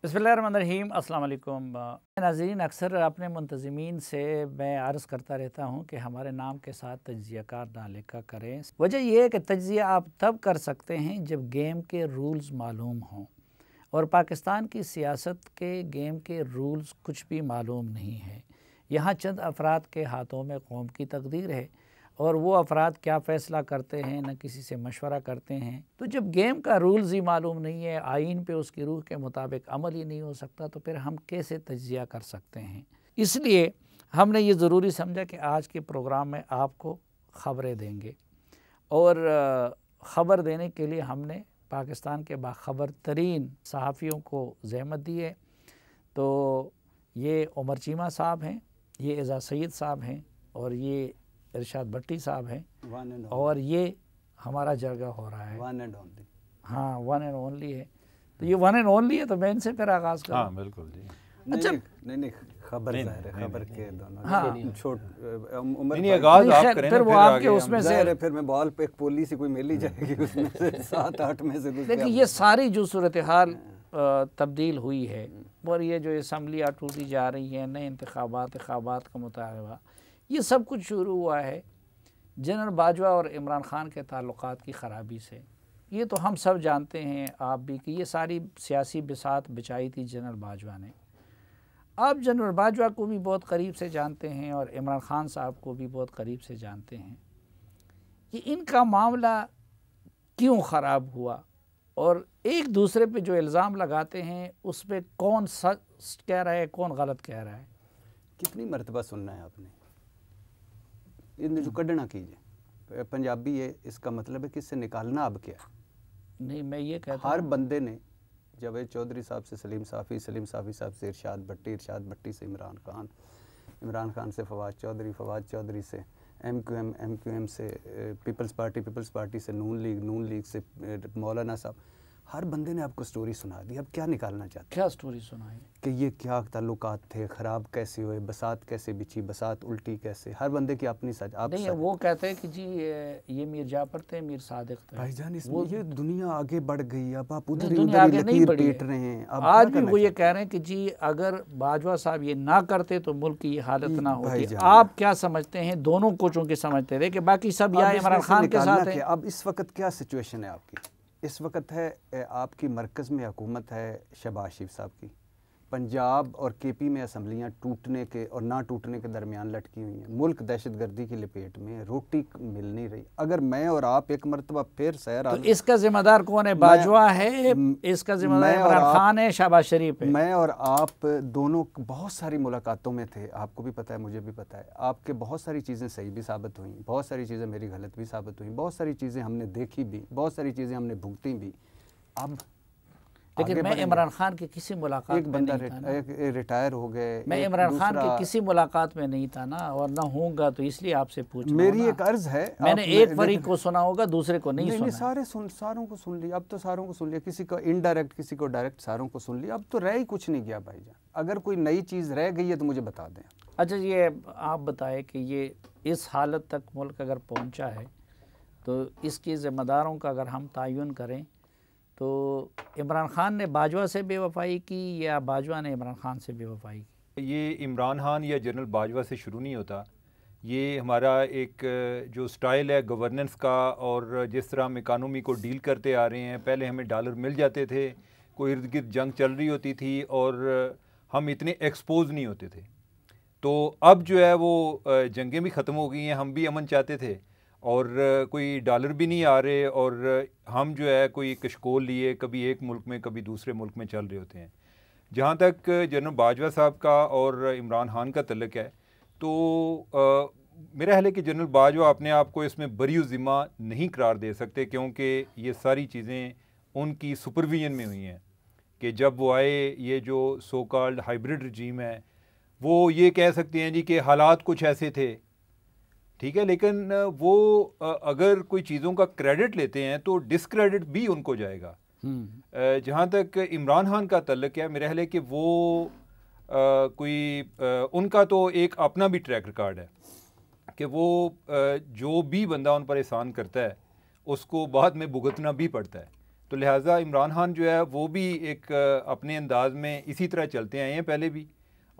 बिस्मिल्लाहिर्रहमानिर्रहीम, अस्सलाम वालेकुम। नाज़रीन, अक्सर अपने मुंतज़िमीन से मैं अर्ज़ करता रहता हूँ कि हमारे नाम के साथ तज्ज़ियाकार ना लिखा करें। वजह यह है कि तज्ज़िया आप तब कर सकते हैं जब गेम के रूल्स मालूम हों, और पाकिस्तान की सियासत के गेम के रूल्स कुछ भी मालूम नहीं है। यहाँ चंद अफराद के हाथों में कौम की तकदीर है, और वो अफराद क्या फ़ैसला करते हैं न किसी से मशवरा करते हैं। तो जब गेम का रूल्स ही मालूम नहीं है, आइन पे उसकी रूह के मुताबिक अमल ही नहीं हो सकता, तो फिर हम कैसे तज्ज़िया कर सकते हैं। इसलिए हमने ये ज़रूरी समझा कि आज के प्रोग्राम में आपको ख़बरें देंगे, और ख़बर देने के लिए हमने पाकिस्तान के बाखबर तरीन सहाफ़ियों को ज़हमत दी है। तो ये उमर चीमा साहब हैं, ये एजाज़ सईद साहब हैं, और ये इरशाद भट्टी साहब हैं, और ये हमारा जरगा हो रहा है वन एंड ओनली। हाँ, वन एंड ओनली है। तो ये वन एंड ओनली है, तो मैं इनसे फिर आगाज़ करूँ। हाँ बिल्कुल जी। अच्छा, नहीं खबर खबर के दोनों। हाँ, छोट उम्र नहीं आगाज़ आप करें, फिर वो आपके उसमें से फिर मैं बॉल पे एक पोली से कोई मिल ही जाएगी उसमें से 7-8 में से। देखिए, ये सारी जो सूरत हाल तब्दील हुई है, और ये जो असम्बलियाँ टूटी जा रही हैं, नए इंतखाबात का मुतालबा, ये सब कुछ शुरू हुआ है जनरल बाजवा और इमरान खान के ताल्लुकात की ख़राबी से। ये तो हम सब जानते हैं, आप भी, कि ये सारी सियासी बिसात बिछाई थी जनरल बाजवा ने। आप जनरल बाजवा को भी बहुत करीब से जानते हैं, और इमरान खान साहब को भी बहुत करीब से जानते हैं कि इनका मामला क्यों ख़राब हुआ, और एक दूसरे पे जो इल्ज़ाम लगाते हैं उस पर कौन सच कह रहा है, कौन गलत कह रहा है। कितनी मरतबा सुनना है आपने, इनने जो कढ़ना कीजिए पंजाबी है, इसका मतलब है कि इससे निकालना अब क्या है। नहीं, मैं ये कहता हर बंदे ने, जावेद चौधरी साहब से सलीम साफ़ी साहब से इरशाद भट्टी से इमरान खान से फवाद चौधरी से एमक्यूएम से पीपल्स पार्टी से नून लीग से मौलाना साहब, हर बंदे ने आपको स्टोरी सुना दी। अब क्या निकालना चाहते हैं? क्या स्टोरी सुनाई कि ये क्या ताल्लुकात थे, ख़राब कैसे हुए, बसात कैसे बिछी, बसात उल्टी कैसे, हर बंदे की अपनी सच। आप नहीं, वो कहते हैं कि जी ये मीर जाफर थे, मीर सादिक थे। भाईजान, इसमें ये दुनिया आगे बढ़ गई, अब आप उधर दुनिया आगे नहीं बढ़ी पीट रहे हैं। अब आज भी वो ये कह रहे हैं कि जी अगर बाजवा साहब ये ना करते तो मुल्क की ये हालत ना होती। आप क्या समझते हैं? दोनों को चूंकि समझते थे कि बाकी सब यहाँ इमरान खान के साथ है। अब इस वक्त क्या सिचुएशन है आपकी? इस वक्त है आपकी मरकज़ में हुकूमत है शहबाज शरीफ साहब की। पंजाब और केपी में असम्बलियाँ टूटने के और ना टूटने के दरमियान लटकी हुई हैं। मुल्क दहशतगर्दी की लपेट में, रोटी मिल नहीं रही। अगर मैं और आप एक मरतबा फिर सैर, तो इसका जिम्मेदार कौन है? बाजवा है, इसका जिम्मेदार इमरान खान है, शहबाज शरीफ है। मैं और आप दोनों बहुत सारी मुलाकातों में थे, आपको भी पता है, मुझे भी पता है। आपके बहुत सारी चीज़ें सही भी साबित हुई, बहुत सारी चीज़ें मेरी गलत भी साबित हुई, बहुत सारी चीज़ें हमने देखी भी, बहुत सारी चीज़ें हमने भुगती भी। अब लेकिन मैं इमरान खान की किसी मुलाकात एक बंदा रिटायर हो गए, मैं इमरान खान की किसी मुलाकात में नहीं था ना, और ना होऊंगा, तो इसलिए आपसे पूछ रहा हूं। मेरी एक अर्ज है, मैंने एक फरीक को सुना होगा, दूसरे को नहीं सुना। सारों को सुन लिया। अब तो सारों को सुन लिया, किसी को इनडायरेक्ट, किसी को डायरेक्ट, सारों को सुन लिया। अब तो रह ही कुछ नहीं गया भाईजान। अगर कोई नई चीज़ रह गई है तो मुझे बता दें। अच्छा, ये आप बताएं कि ये इस हालत तक मुल्क अगर पहुँचा है, तो इसके ज़िम्मेदारों का अगर हम तयन करें, तो इमरान खान ने बाजवा से बेवफाई की या बाजवा ने इमरान खान से बेवफाई की? ये इमरान खान या जनरल बाजवा से शुरू नहीं होता। ये हमारा एक जो स्टाइल है गवर्नेंस का, और जिस तरह हम इकानमी को डील करते आ रहे हैं। पहले हमें डॉलर मिल जाते थे, कोई इर्द गिर्द जंग चल रही होती थी, और हम इतने एक्सपोज नहीं होते थे। तो अब जो है वो जंगें भी ख़त्म हो गई हैं, हम भी अमन चाहते थे, और कोई डॉलर भी नहीं आ रहे, और हम जो है कोई कशकोल लिए कभी एक मुल्क में कभी दूसरे मुल्क में चल रहे होते हैं। जहाँ तक जनरल बाजवा साहब का और इमरान खान का तल्लुक़ है, तो मेरा ख्याल है कि जनरल बाजवा अपने आप को इसमें बरी ज़िम्मा नहीं करार दे सकते, क्योंकि ये सारी चीज़ें उनकी सुपरविजन में हुई हैं। कि जब वो आए, ये जो सो कॉल्ड हाइब्रिड रजीम है, वो ये कह सकते हैं जी कि हालात कुछ ऐसे थे, ठीक है, लेकिन वो अगर कोई चीज़ों का क्रेडिट लेते हैं तो डिस्क्रेडिट भी उनको जाएगा। जहाँ तक इमरान खान का तल्लुक़ है, मेरा ख्याल है कि वो उनका तो एक अपना भी ट्रैक रिकॉर्ड है कि वो जो भी बंदा उन पर एहसान करता है उसको बाद में भुगतना भी पड़ता है। तो लिहाजा इमरान खान जो है वो भी एक अपने अंदाज में इसी तरह चलते आए हैं पहले भी,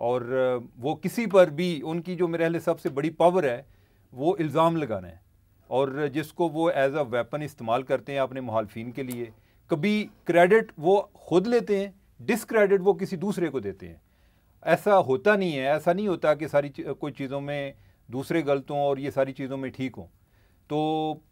और वो किसी पर भी उनकी जो मेरे ख्याल सबसे बड़ी पावर है वो इल्ज़ाम लगाना है, और जिसको वो एज अ वेपन इस्तेमाल करते हैं अपने मुखालफिन के लिए। कभी क्रेडिट वो खुद लेते हैं, डिसक्रेडिट वो किसी दूसरे को देते हैं। ऐसा होता नहीं है, ऐसा नहीं होता कि सारी कोई चीज़ों में दूसरे गलत हों और ये सारी चीज़ों में ठीक हों। तो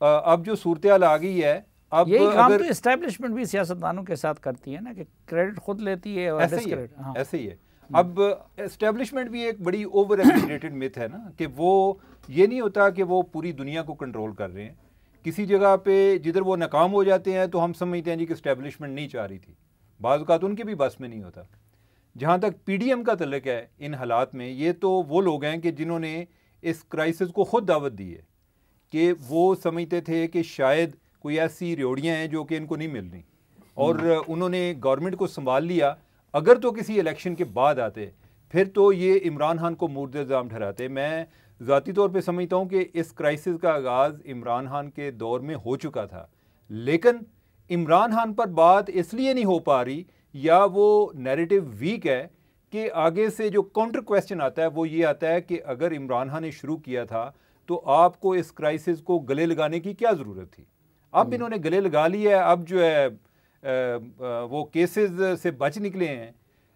अब जो सूरत हाल आ गई है, अब यही काम अगर तो एस्टेब्लिशमेंट भी सियासतदानों के साथ करती है ना, कि क्रेडिट खुद लेती है और ऐसे ही है, ऐसे ही है। अब एस्टेब्लिशमेंट भी एक बड़ी ओवर एग्जीजरेटेड मिथ है ना, कि वो ये नहीं होता कि वो पूरी दुनिया को कंट्रोल कर रहे हैं। किसी जगह पे जिधर वो नाकाम हो जाते हैं तो हम समझते हैं जी कि एस्टेब्लिशमेंट नहीं चाह रही थी, बाज़ औक़ात उनके भी बस में नहीं होता। जहाँ तक पीडीएम का तल्लुक़ है इन हालात में, ये तो वो लोग हैं कि जिन्होंने इस क्राइसिस को ख़ुद दावत दी है, कि वो समझते थे कि शायद कोई ऐसी रेवड़ियाँ हैं जो कि इनको नहीं मिल रही, और उन्होंने गवर्नमेंट को संभाल लिया। अगर तो किसी इलेक्शन के बाद आते फिर तो ये इमरान खान को मुर्द इल्ज़ाम ठहराते। मैं ज़ाती तौर पे समझता हूँ कि इस क्राइसिस का आगाज़ इमरान खान के दौर में हो चुका था, लेकिन इमरान खान पर बात इसलिए नहीं हो पा रही, या वो नैरेटिव वीक है कि आगे से जो काउंटर क्वेश्चन आता है वो ये आता है कि अगर इमरान खान ने शुरू किया था तो आपको इस क्राइसिस को गले लगाने की क्या ज़रूरत थी। अब इन्होंने गले लगा लिया है, अब जो है वो केसेस से बच निकले हैं,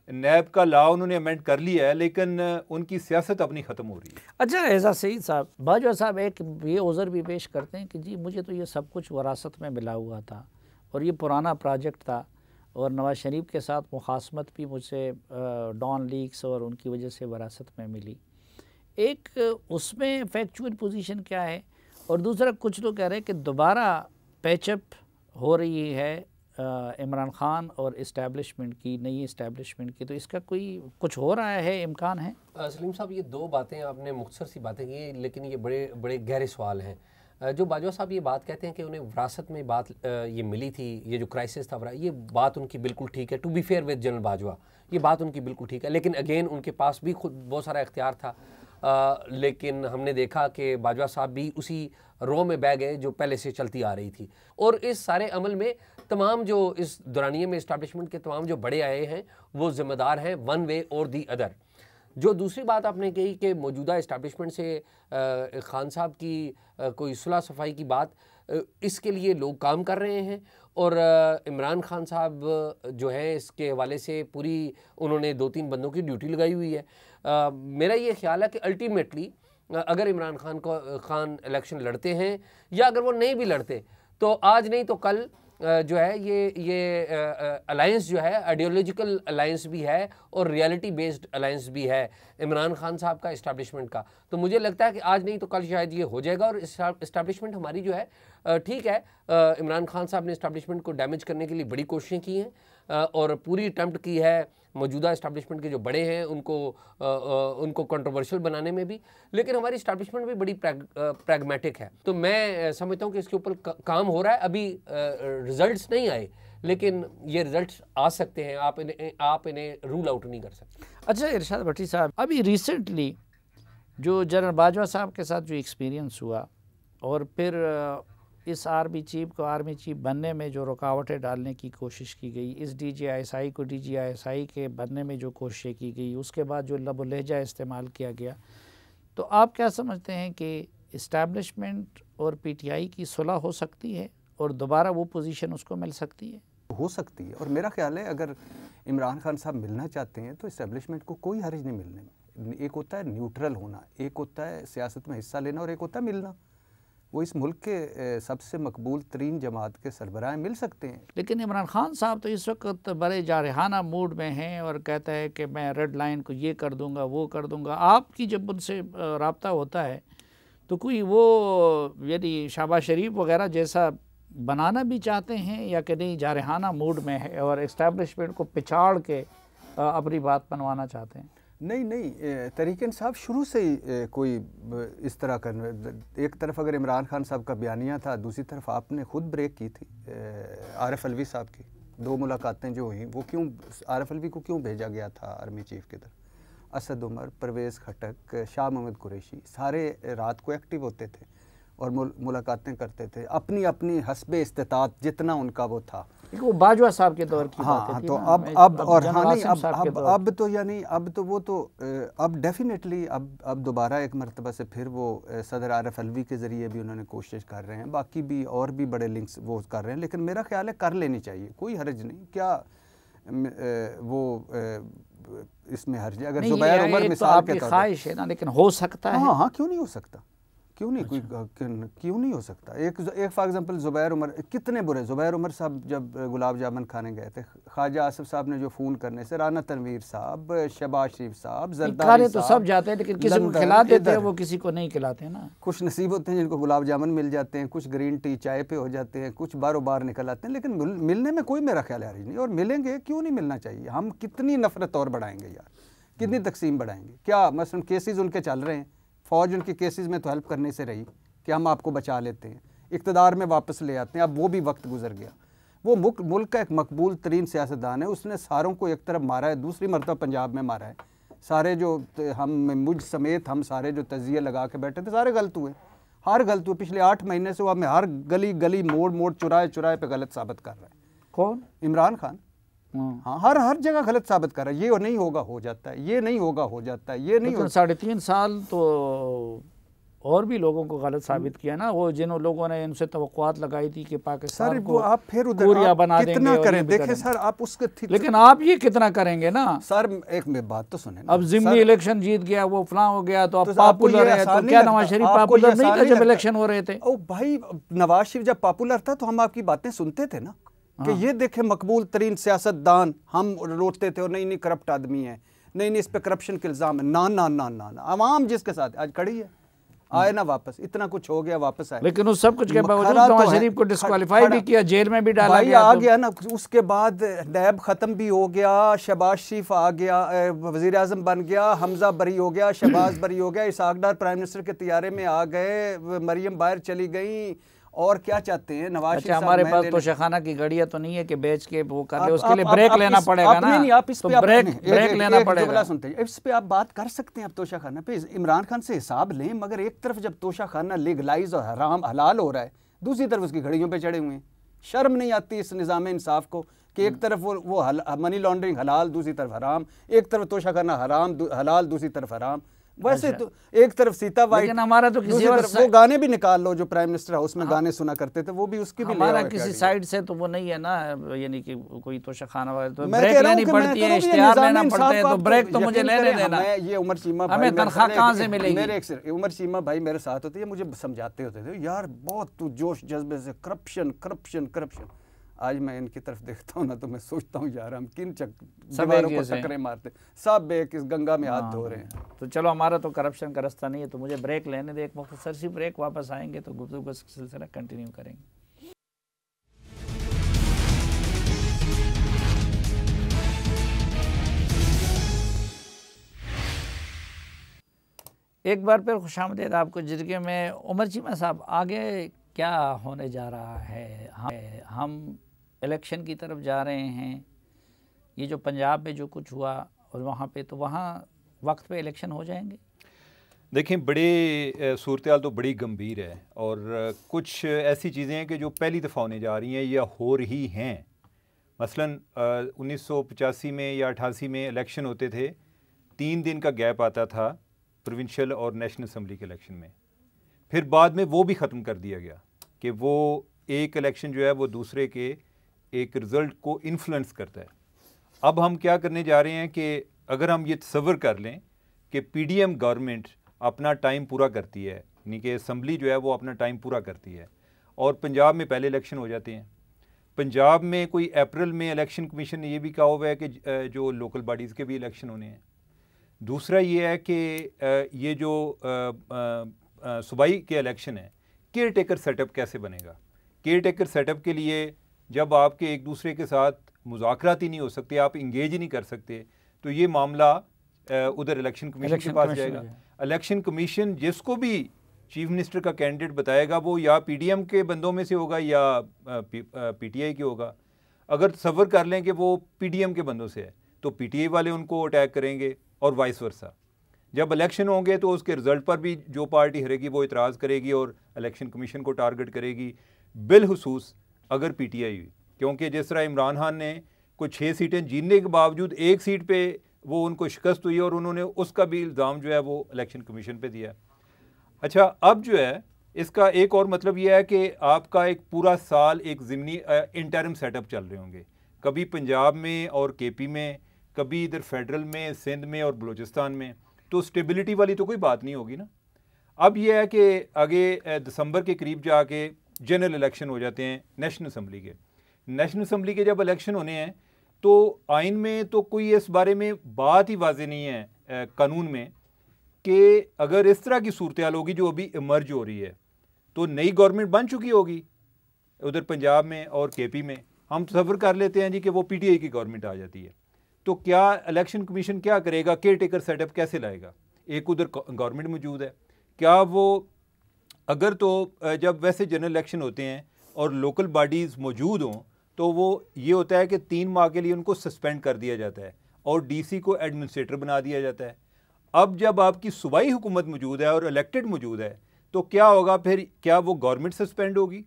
नैब का लॉ उन्होंने अमेंड कर लिया है, लेकिन उनकी सियासत अपनी ख़त्म हो रही है। अच्छा एज़ा सईद साहब, बाजवा साहब एक ये उज़र भी पेश करते हैं कि जी मुझे तो ये सब कुछ वरासत में मिला हुआ था और ये पुराना प्रोजेक्ट था, और नवाज शरीफ के साथ मुखासमत भी मुझसे डॉन लीक्स और उनकी वजह से वरासत में मिली। एक उसमें फैक्चुअल पोजीशन क्या है, और दूसरा कुछ लोग कह रहे हैं कि दोबारा पैचअप हो रही है इमरान खान और इस्टेब्लिशमेंट की, नई इस्टेब्लिशमेंट की, तो इसका कोई कुछ हो रहा है, इम्कान है? सलीम साहब, ये दो बातें आपने मुख्तसर सी बातें की, लेकिन ये बड़े बड़े गहरे सवाल हैं। जो बाजवा साहब ये बात कहते हैं कि उन्हें विरासत में बात ये मिली थी, ये जो क्राइसिस था, ये बात उनकी बिल्कुल ठीक है। To be fair with general Bajwa, ये बात उनकी बिल्कुल ठीक है, लेकिन अगेन उनके पास भी खुद बहुत सारा इख्तियार था। लेकिन हमने देखा कि बाजवा साहब भी उसी रो में बह गए जो पहले से चलती आ रही थी, और इस सारे अमल में तमाम जो इस दौरानिए में इस्टेब्लिशमेंट के तमाम जो बड़े आए हैं वो ज़िम्मेदार हैं, वन वे और दी अदर। जो दूसरी बात आपने कही कि मौजूदा इस्टेब्लिशमेंट से खान साहब की कोई सुलह सफाई की बात, इसके लिए लोग काम कर रहे हैं, और इमरान खान साहब जो है इसके हवाले से पूरी उन्होंने 2-3 बंदों की ड्यूटी लगाई हुई है। मेरा ये ख्याल है कि अल्टीमेटली अगर इमरान खान इलेक्शन लड़ते हैं, या अगर वो नहीं भी लड़ते, तो आज नहीं तो कल जो है ये अलायंस जो है आइडियोलॉजिकल अलायंस भी है और रियलिटी बेस्ड अलायंस भी है इमरान खान साहब का, इस्टेब्लिशमेंट का। तो मुझे लगता है कि आज नहीं तो कल शायद ये हो जाएगा, और इस्टेब्लिशमेंट हमारी जो है ठीक है, इमरान खान साहब ने इस्टेब्लिशमेंट को डैमेज करने के लिए बड़ी कोशिशें की हैं, और पूरी अटैम्प्ट की है मौजूदा इस्टेब्लिशमेंट के जो बड़े हैं उनको कंट्रोवर्शियल बनाने में भी, लेकिन हमारी इस्टेब्लिशमेंट भी बड़ी प्रैग्मेटिक है। तो मैं समझता हूँ कि इसके ऊपर काम हो रहा है। अभी रिजल्ट्स नहीं आए, लेकिन ये रिजल्ट्स आ सकते हैं, आप इन्हें रूल आउट नहीं कर सकते। अच्छा इरशाद भट्टी साहब, अभी रिसेंटली जो जनरल बाजवा साहब के साथ जो एक्सपीरियंस हुआ, और फिर इस आर्मी चीफ को आर्मी चीफ बनने में जो रुकावटें डालने की कोशिश की गई, इस DGISI को DGISI के बनने में जो कोशिशें की गई, उसके बाद जो लब लहजा इस्तेमाल किया गया, तो आप क्या समझते हैं कि इस्टेब्लिशमेंट और PTI की सुलह हो सकती है और दोबारा वो पोजीशन उसको मिल सकती है? हो सकती है, और मेरा ख्याल है अगर इमरान खान साहब मिलना चाहते हैं तो इस्टेब्लिशमेंट को कोई हर्ज नहीं मिलने में। एक होता है न्यूट्रल होना, एक होता है सियासत में हिस्सा लेना, और एक होता है मिलना। वो इस मुल्क के सबसे मकबूल तरीन जमात के सरबराह मिल सकते हैं। लेकिन इमरान खान साहब तो इस वक्त बड़े जारहाना मूड में हैं और कहता है कि मैं रेड लाइन को ये कर दूंगा, वो कर दूंगा। आपकी जब उनसे रब्ता होता है तो कोई वो यदि शहबाज शरीफ वगैरह जैसा बनाना भी चाहते हैं, या कि नहीं जारहाना मूड में है और इस्टेब्लिशमेंट को पिछाड़ के अपनी बात बनवाना चाहते हैं? नहीं, तरीक़ इंसाफ शुरू से ही कोई इस तरह का, एक तरफ अगर इमरान खान साहब का बयानिया था, दूसरी तरफ आपने खुद ब्रेक की थी आरिफ अलवी साहब की 2 मुलाकातें जो हुई, वो क्यों आरिफ अलवी को क्यों भेजा गया था आर्मी चीफ की तरफ? असद उमर, परवेज़ खटक, शाह मोहम्मद कुरैशी सारे रात को एक्टिव होते थे। और मुलाकातें करते थे, अपनी अपनी हस्बे इस्तिताअत जितना उनका वो था। वो बाजवा साहब के दौर की हाँ, बातें थी तो ना, अब और हाँ नहीं, अब तो यानी अब तो वो तो अब डेफिनेटली अब दोबारा एक मरतबा से फिर वो सदर आरिफ अलवी के ज़रिए भी उन्होंने कोशिश कर रहे हैं, बाकी भी और भी बड़े लिंक्स वो कर रहे हैं, लेकिन मेरा ख्याल है कर लेनी चाहिए, कोई हर्ज नहीं। क्या वो इसमें हर्ज है? अगर जुबैर उमर मिसाल के तौर पर ख्वाहिश है ना, लेकिन हो सकता है। हाँ हाँ, क्यों नहीं हो सकता, क्यों नहीं, कोई क्यों नहीं हो सकता। एक फॉर एग्जांपल ज़ुबैर उमर कितने बुरे, ज़ुबैर उमर साहब जब गुलाब जामुन खाने गए थे, ख्वाजा आसिफ साहब ने जो फ़ोन करने से, राना तनवीर साहब, शहबाज शरीफ साहब, जरदारी तो सब जाते हैं, लेकिन किसी को खिला देते हैं, वो किसी को नहीं खिलाते ना। कुछ नसीब होते हैं जिनको गुलाब जामुन मिल जाते हैं, कुछ ग्रीन टी चाय पे हो जाते हैं, कुछ बारों बार निकल आते हैं, लेकिन मिलने में कोई मेरा ख्याल हर्ज नहीं। और मिलेंगे, क्यों नहीं मिलना चाहिए। हम कितनी नफरत और बढ़ाएंगे यार, कितनी तकसीम बढ़ाएंगे। क्या मसलन केसेस उनके चल रहे हैं, फ़ौज उनके केसेस में तो हेल्प करने से रही कि हम आपको बचा लेते हैं, इक़्तिदार में वापस ले आते हैं। अब वो भी वक्त गुजर गया। वो मुल्क का एक मकबूल तरीन सियासतदान है, उसने सारों को एक तरफ मारा है, दूसरी मरतबा पंजाब में मारा है। सारे जो हम मुझ समेत हम सारे जो तज़िये लगा के बैठे थे, सारे गलत हुए, हर गलत हुए। पिछले 8 महीने से वो हमें हर गली गली मोड़ मोड़ चुराए पे गलत साबित कर रहा है। कौन? इमरान खान। हाँ, हर जगह गलत साबित कर रहा है। ये नहीं होगा हो जाता है, ये नहीं होगा हो जाता है, ये नहीं होगा। 3.5 साल तो और भी लोगों को गलत साबित किया ना। वो जिन लोगों ने इनसे तवक्कुआत लगाई थी कि पाकिस्तान को आप फिर उधर बना कितना देंगे, करें। देखिए सर, आप उसके लेकिन आप ये कितना करेंगे ना सर। एक में बात तो सुने, अब जिम्मी इलेक्शन जीत गया, वो फलां हो गया, तो अब पॉपुलर है। तो क्या नवाज शरीफ पॉपुलर नहीं था जब इलेक्शन हो रहे थे? ओ भाई, नवाज शरीफ जब पॉपुलर था तो हम आपकी बातें सुनते थे ना, कि ये देखे मकबूल तरीन सियासतदान, हम रोते थे और नहीं करप्ट आदमी है, नहीं इस पे करप्शन के इल्ज़ाम है। ना ना ना ना ना, अवाम जिसके साथ आज खड़ी है, आए ना वापस, इतना कुछ हो गया वापस आए। लेकिन उस सब कुछ के बावजूद नवाज शरीफ को डिस्क्वालीफाई भी किया, जेल में भी डाला गया। आ गया ना, उसके बाद नैब ख़त्म भी हो गया, शहबाज शरीफ आ गया, वज़ीर आज़म बन गया, हमजा बरी हो गया, शहबाज बरी हो गया, इसाक डार प्राइम मिनिस्टर के तियारे में आ गए, मरियम बाहर चली गई। और क्या चाहते हैं नवाज शरीफ? हमारे पास तो तोशाखाना की गाड़ियां तो नहीं है कि बेच के वो कर ले, उसके लिए ब्रेक लेना पड़ेगा ना। आप इस पे ब्रेक लेना पड़ेगा। सुनते हैं, इस पे आप बात कर सकते हैं। आप तोशाखाना पे इमरान खान से हिसाब लें, मगर एक तरफ जब तोशाखाना लीगलाइज और हराम हलाल हो रहा है, दूसरी तरफ उसकी घड़ियों पे चढ़े हुए हैं। शर्म नहीं आती इस निज़ाम इंसाफ को कि एक तरफ वो मनी लॉन्ड्रिंग हलाल, दूसरी तरफ हराम, एक तरफ तोशाखाना हराम हलाल, दूसरी तरफ हराम। वैसे तो एक तरफ सीता वाइट, हमारा तो किसी और वो गाने भी निकाल लो जो प्राइम मिनिस्टर हाउस में गाने सुना करते थे, वो भी उसकी भी हमारा किसी साइड से तो वो नहीं है ना, यानी कि कोई तोशाखाना वाले तो ब्रेक लेनी पड़ती है, इश्तिहार लेना पड़ता है, तो ब्रेक तो मुझे लेने देना। ये उमर चीमा भाई, हमें तनख्वाह कहाँ से मिलेगी? मेरे उमर चीमा भाई मेरे साथ होते हैं, मुझे समझाते होते थे, यार बहुत तू जोश जज्बे से करप्शन करप्शन करप्शन। आज मैं इनकी तरफ देखता हूँ ना, तो मैं सोचता हूँ यार हम किन दीवारों को टक्करें मारते, सब एक इस गंगा में हाथ धो रहे हैं। तो चलो, हमारा तो करप्शन का रास्ता नहीं है, तो मुझे ब्रेक लेने दे, एक मुख्तसर सी ब्रेक, वापस आएंगे तो गुफ्तगू का सिलसिला कंटिन्यू करेंगे। एक बार फिर खुशामदीद आपको जिरगे में। उमर चीमा साहब, आगे क्या होने जा रहा है? हम इलेक्शन की तरफ जा रहे हैं। ये जो पंजाब में जो कुछ हुआ और वहाँ पे, तो वहाँ वक्त पे इलेक्शन हो जाएंगे? देखें, बड़े सूरत तो बड़ी गंभीर है और कुछ ऐसी चीज़ें हैं कि जो पहली दफ़ा होने जा रही हैं या हो रही हैं। मसलन 1985 में या 88 में इलेक्शन होते थे, 3 दिन का गैप आता था प्रोविंशियल और नेशनल असम्बली के इलेक्शन में। फिर बाद में वो भी ख़त्म कर दिया गया कि वो एक इलेक्शन जो है वो दूसरे के एक रिज़ल्ट को इन्फ्लुएंस करता है। अब हम क्या करने जा रहे हैं कि अगर हम ये तसव्वुर कर लें कि पीडीएम गवर्नमेंट अपना टाइम पूरा करती है, यानी कि असम्बली जो है वो अपना टाइम पूरा करती है और पंजाब में पहले इलेक्शन हो जाते हैं। पंजाब में कोई अप्रैल में इलेक्शन कमीशन ने यह भी कहा हुआ है कि जो लोकल बॉडीज़ के भी इलेक्शन होने हैं। दूसरा ये है कि ये जो सूबाई के इलेक्शन है, केयर टेकर सेटअप कैसे बनेगा? केयर टेकर सेटअप के लिए जब आपके एक दूसरे के साथ मुज़ाकरात ही नहीं हो सकते, आप इंगेज ही नहीं कर सकते, तो ये मामला उधर इलेक्शन कमीशन के पास जाएगा। इलेक्शन कमीशन जिसको भी चीफ मिनिस्टर का कैंडिडेट बताएगा वो या पीडीएम के बंदों में से होगा या पीटीआई के होगा। अगर तसव्वुर कर लें कि वो पीडीएम के बंदों से है तो पीटीआई वाले उनको अटैक करेंगे और वाइस वर्सा। जब इलेक्शन होंगे तो उसके रिज़ल्ट पर भी जो पार्टी हारेगी वो इतराज़ करेगी और इलेक्शन कमीशन को टारगेट करेगी, बिलखुसूस अगर पीटीआई हुई। क्योंकि जिस तरह इमरान खान ने कुछ 6 सीटें जीतने के बावजूद एक सीट पे वो उनको शिकस्त हुई और उन्होंने उसका भी इल्ज़ाम जो है वो इलेक्शन कमीशन पे दिया। अच्छा, अब जो है इसका एक और मतलब यह है कि आपका एक पूरा साल एक ज़िमनी इंटरम सेटअप चल रहे होंगे, कभी पंजाब में और केपी में, कभी इधर फेडरल में, सिंध में और बलूचिस्तान में, तो स्टेबिलिटी वाली तो कोई बात नहीं होगी ना। अब यह है कि आगे दिसंबर के करीब जाके जनरल इलेक्शन हो जाते हैं नेशनल असम्बली के। नेशनल असम्बली के जब इलेक्शन होने हैं तो आइन में तो कोई इस बारे में बात ही वाज़ेह नहीं है कानून में कि अगर इस तरह की सूरत हाल होगी जो अभी इमर्ज हो रही है तो नई गवर्नमेंट बन चुकी होगी उधर पंजाब में और केपी में, हम तसव्वुर कर लेते हैं जी कि वो पीटीआई की गवर्नमेंट आ जाती है, तो क्या इलेक्शन कमीशन क्या करेगा, केयर टेकर सेटअप कैसे लाएगा? एक उधर गवर्नमेंट मौजूद है, क्या वो अगर तो जब वैसे जनरल इलेक्शन होते हैं और लोकल बॉडीज़ मौजूद हों तो वो ये होता है कि 3 माह के लिए उनको सस्पेंड कर दिया जाता है और डीसी को एडमिनिस्ट्रेटर बना दिया जाता है। अब जब आपकी सूबाई हुकूमत मौजूद है और इलेक्टेड मौजूद है तो क्या होगा फिर? क्या वो गवर्नमेंट सस्पेंड होगी?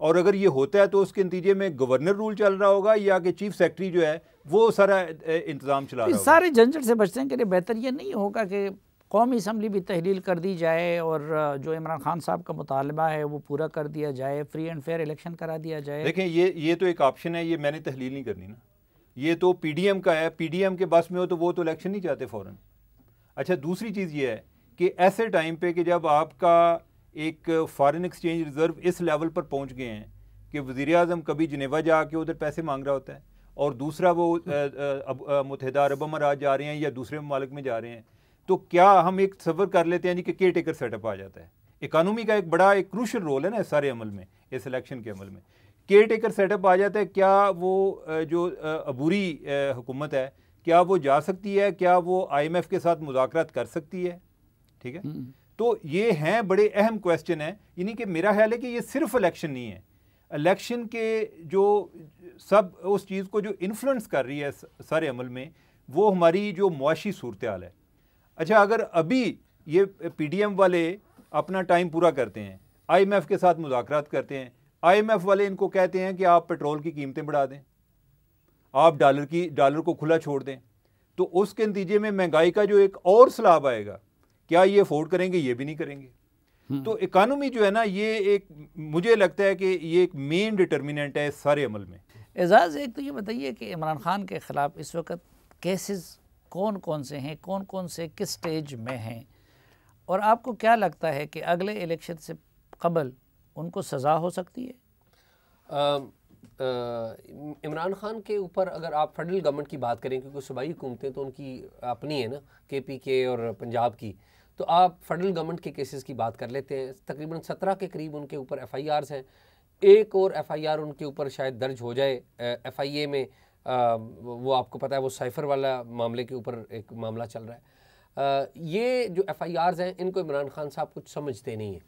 और अगर ये होता है तो उसके नतीजे में गवर्नर रूल चल रहा होगा या कि चीफ सेक्रेटरी जो है वो सारा इंतज़ाम चला रहा होगा? सारे झंझट से बचने के लिए बेहतर ये नहीं होगा कि कौमी असम्बली भी तहलील कर दी जाए और जो इमरान खान साहब का मुतालबा है वो पूरा कर दिया जाए, फ्री एंड फेयर इलेक्शन करा दिया जाए? देखें, ये तो एक ऑप्शन है, ये मैंने तहलील नहीं करनी ना, ये तो पीडीएम का है, पीडीएम के बस में हो तो वो तो इलेक्शन नहीं चाहते फ़ौरन। अच्छा, दूसरी चीज़ ये है कि ऐसे टाइम पे कि जब आपका एक फॉरेन एक्सचेंज रिज़र्व इस लेवल पर पहुंच गए हैं कि वज़ीर आज़म कभी जिनेवा जाके उधर पैसे मांग रहा होता है और दूसरा वो मुत्तहिदा अरब अमारात जा रहे हैं या दूसरे ममालिक में जा रहे हैं, तो क्या हम एक तसव्वुर कर लेते हैं जी कि केयर टेकर सेटअप आ जाता है? इकानमी का एक बड़ा एक क्रूशल रोल है ना सारे अमल में, इस इलेक्शन के अमल में केयर टेकर सेटअप आ जाता है। क्या वो जो अबूरी हुकूमत है क्या वो जा सकती है? क्या वो IMF के साथ मुज़ाकरात कर सकती है? ठीक है, तो ये हैं बड़े अहम क्वेश्चन हैं। यानी कि मेरा ख्याल है कि ये सिर्फ इलेक्शन नहीं है, इलेक्शन के जो सब उस चीज़ को जो इन्फ्लुएंस कर रही है सारे अमल में वो हमारी जो मुआशी सूरत हाल है। अच्छा, अगर अभी ये पीडीएम वाले अपना टाइम पूरा करते हैं, IMF के साथ मुज़ाकरात करते हैं, IMF वाले इनको कहते हैं कि आप पेट्रोल की कीमतें बढ़ा दें, आप डॉलर को खुला छोड़ दें, तो उसके नतीजे में महंगाई का जो एक और सैलाब आएगा, क्या ये अफोर्ड करेंगे? ये भी नहीं करेंगे। तो इकानमी जो है ना, ये एक मुझे लगता है कि ये एक मेन डिटर्मिनेंट है इस सारे अमल में। एजाज़, एक तो ये बताइए कि इमरान खान के ख़िलाफ़ इस वक्त केसेस कौन कौन से हैं, कौन कौन से किस स्टेज में हैं, और आपको क्या लगता है कि अगले इलेक्शन से कबल उनको सज़ा हो सकती है? इमरान खान के ऊपर अगर आप फेडरल गवर्नमेंट की बात करें, क्योंकि सूबाई हुकूमतें तो उनकी अपनी है ना, KP के और पंजाब की, तो आप फेडरल गवर्नमेंट के केसेस की बात कर लेते हैं। तकरीबन 17 के करीब उनके ऊपर FIRs हैं, एक और FIR उनके ऊपर शायद दर्ज हो जाए FIA में। वो आपको पता है वो साइफर वाला मामले के ऊपर एक मामला चल रहा है। ये जो FIRs हैं इनको इमरान खान साहब कुछ समझते नहीं हैं,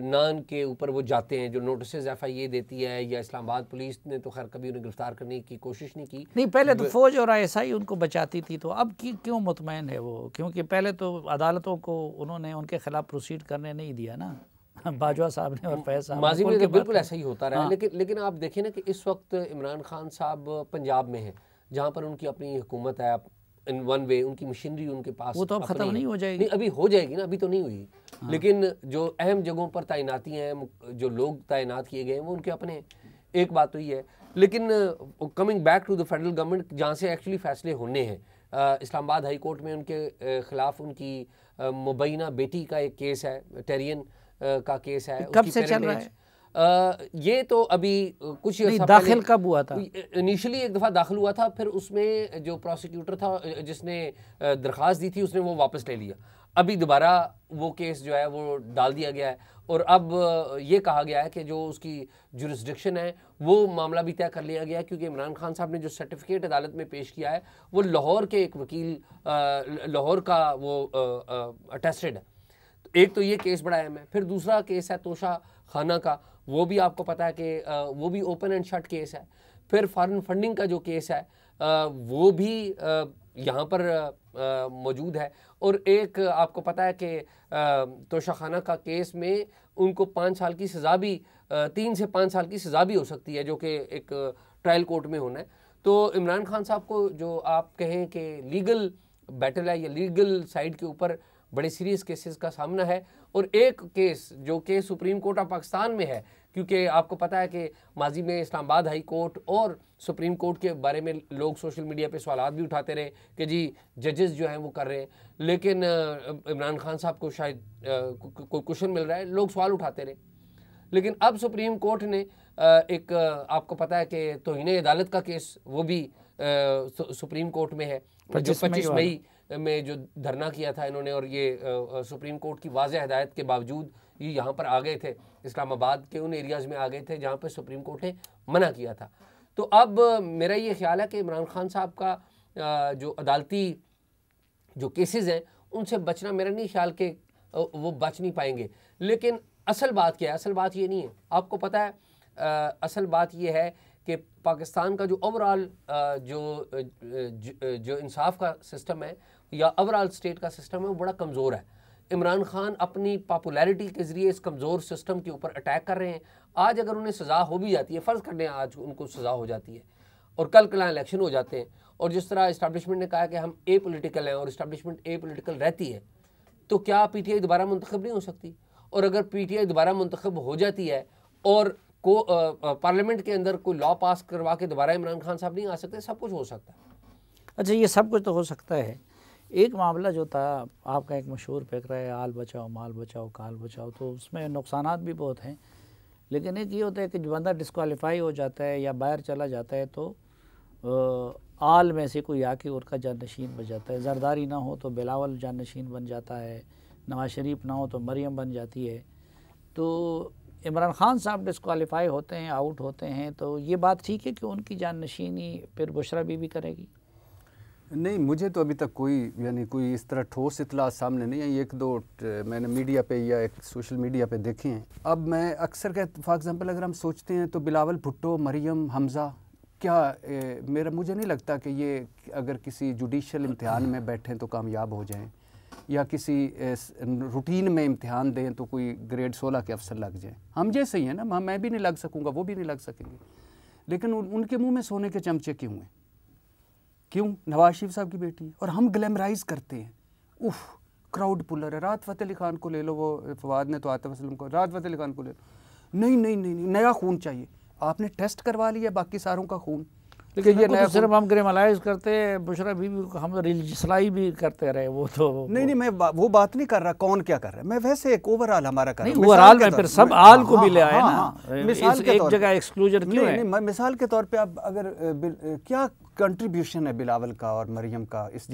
ना इनके ऊपर वो जाते हैं। जो नोटिस FIA देती है या इस्लामाबाद पुलिस ने तो खैर कभी उन्हें गिरफ्तार करने की कोशिश नहीं की। नहीं, पहले तो फ़ौज और ISI उनको बचाती थी, तो अब क्यों मुतमईन है वो? क्योंकि पहले तो अदालतों को उन्होंने उनके खिलाफ प्रोसीड करने नहीं दिया ना, बाजवा साहब ने और फैज़ साहब। माजी में तो बिल्कुल ऐसा ही होता रहा है। लेकिन आप देखें ना कि इस वक्त इमरान खान साहब पंजाब में हैं, जहाँ पर उनकी अपनी हुकूमत है, इन वन वे उनकी मशीनरी उनके पास, वो तो अब ख़त्म नहीं हो जाएगी। नहीं, अभी हो जाएगी ना, अभी तो नहीं हुई। लेकिन जो अहम जगहों पर तैनाती हैं, जो लोग तैनात किए गए हैं वो उनके अपने, एक बात तो ये है। लेकिन coming back to the federal government, जहाँ से एक्चुअली फैसले होने हैं, इस्लामाबाद हाई कोर्ट में उनके ख़िलाफ़ उनकी मुबैना बेटी का एक केस है, टेरियन का केस है। कब से चल रहा है? ये तो अभी कुछ दाखिल कब हुआ था? इनिशियली एक दफ़ा दाखिल हुआ था, फिर उसमें जो प्रोसिक्यूटर था जिसने दरख्वास्त दी थी उसने वो वापस ले लिया। अभी दोबारा वो केस जो है वो डाल दिया गया है और अब ये कहा गया है कि जो उसकी जुरिस्डिक्शन है वो मामला भी तय कर लिया गया है, क्योंकि इमरान खान साहब ने जो सर्टिफिकेट अदालत में पेश किया है वो लाहौर के एक वकील, लाहौर का वो अटेस्टेड है। एक तो ये केस बड़ा अहम है। फिर दूसरा केस है तोशा खाना का, वो भी आपको पता है कि वो भी ओपन एंड शट केस है। फिर फॉरेन फंडिंग का जो केस है वो भी यहाँ पर मौजूद है। और एक आपको पता है कि तोशाखाना का केस में उनको 5 साल की सज़ा भी 3 से 5 साल की सज़ा भी हो सकती है, जो कि एक ट्रायल कोर्ट में होना है। तो इमरान खान साहब को जो आप कहें कि लीगल बैटल है या लीगल साइड के ऊपर बड़े सीरियस केसेस का सामना है। और एक केस जो कि सुप्रीम कोर्ट ऑफ पाकिस्तान में है, क्योंकि आपको पता है कि माजी में इस्लामाबाद हाई कोर्ट और सुप्रीम कोर्ट के बारे में लोग सोशल मीडिया पे सवालात भी उठाते रहे कि जी जजेस जो हैं वो कर रहे हैं, लेकिन इमरान खान साहब को शायद कोई क्वेश्चन मिल रहा है, लोग सवाल उठाते रहे। लेकिन अब सुप्रीम कोर्ट ने एक आपको पता है कि तौहीन अदालत का केस वो भी सुप्रीम कोर्ट में है, जो 25 मई में जो धरना किया था इन्होंने, और ये सुप्रीम कोर्ट की वाज़ेह हिदायत के बावजूद ये यहाँ पर आ गए थे, इस्लामाबाद के उन एरियाज़ में आ गए थे जहाँ पर सुप्रीम कोर्ट ने मना किया था। तो अब मेरा ये ख्याल है कि इमरान खान साहब का जो अदालती जो केसेस हैं उनसे बचना, मेरा नहीं ख्याल कि वो बच नहीं पाएंगे। लेकिन असल बात क्या है? असल बात ये नहीं है, आपको पता है असल बात ये है कि पाकिस्तान का जो ओवरऑल जो इंसाफ का सिस्टम है या ओवरऑल स्टेट का सिस्टम है वो बड़ा कमज़ोर है। इमरान खान अपनी पॉपुलैरिटी के ज़रिए इस कमज़ोर सिस्टम के ऊपर अटैक कर रहे हैं। आज अगर उन्हें सज़ा हो भी जाती है, फ़र्ज़ कर लें आज उनको सज़ा हो जाती है और कल कल इलेक्शन हो जाते हैं, और जिस तरह इस्टेब्लिशमेंट ने कहा कि हम ए पोलिटिकल हैं और इस्टेब्लिशमेंट ए पोलिटिकल रहती है, तो क्या PTI दोबारा मुंतखब नहीं हो सकती? और अगर PTI दोबारा मुंतखब हो जाती है और पार्लियामेंट के अंदर कोई लॉ पास करवा के दोबारा इमरान खान साहब नहीं आ सकते, सब कुछ हो सकता है। अच्छा, ये सब कुछ तो हो सकता है। एक मामला जो था आपका एक मशहूर फिक्र है, आल बचाओ माल बचाओ काल बचाओ, तो उसमें नुकसानात भी बहुत हैं। लेकिन एक ये होता है कि जो बंदा डिस्क्वालीफाई हो जाता है या बाहर चला जाता है तो आल में से कोई आके उसका जानशीन बन जाता है। जरदारी ना हो तो बिलावल जानशीन बन जाता है, नवाज शरीफ ना हो तो मरियम बन जाती है। तो इमरान खान साहब डिस्क्वालीफाई होते हैं, आउट होते हैं, तो ये बात ठीक है कि उनकी जानशीनी फिर बुशरा बीबी करेगी? नहीं, मुझे तो अभी तक कोई इस तरह ठोस इतला सामने नहीं आई। एक दो मैंने मीडिया पे या एक सोशल मीडिया पे देखे हैं। अब मैं अक्सर कहता, फॉर एग्जांपल अगर हम सोचते हैं तो बिलावल भुट्टो, मरियम, हमज़ा, क्या मुझे नहीं लगता कि ये अगर किसी जुडिशल इम्तिहान में बैठें तो कामयाब हो जाएं, या किसी रूटीन में इम्तिहान दें तो कोई ग्रेड 16 के अफसर लग जाएं। हम जैसे ही हैं ना, मैं भी नहीं लग सकूँगा, वो भी नहीं लग सकेंगे। लेकिन उनके मुँह में सोने के चमचे क्यों हैं? क्यों? नवाज शरीफ साहब की बेटी है और हम ग्लैमराइज करते हैं। उफ, क्राउड पुलर है। राहत फ़तेह अली खान को ले लो, वो फवाद ने तो आतिफ असलम को, राहत फ़तेह अली खान को ले लो। नहीं नहीं नहीं, नया खून चाहिए। आपने टेस्ट करवा लिया बाकी सारों का खून, लेकिन ये नया सिर्फ हम क्रिमिनलाइज करते, बुशरा बीबी को हम रिलीजियसलाई भी करते रहे। वो तो नहीं, मैं वो बात नहीं कर रहा कौन क्या कर रहा है, मैं वैसे एक ओवरऑल हमारा कर रहा हूं। ओवरऑल में फिर सब आल को भी ले आए ना, मिसाल के एक जगह एक्सक्लूजन क्यों है? मिसाल के तौर पे अब अगर क्या कंट्रीब्यूशन है बिलावल का और मरियम का इस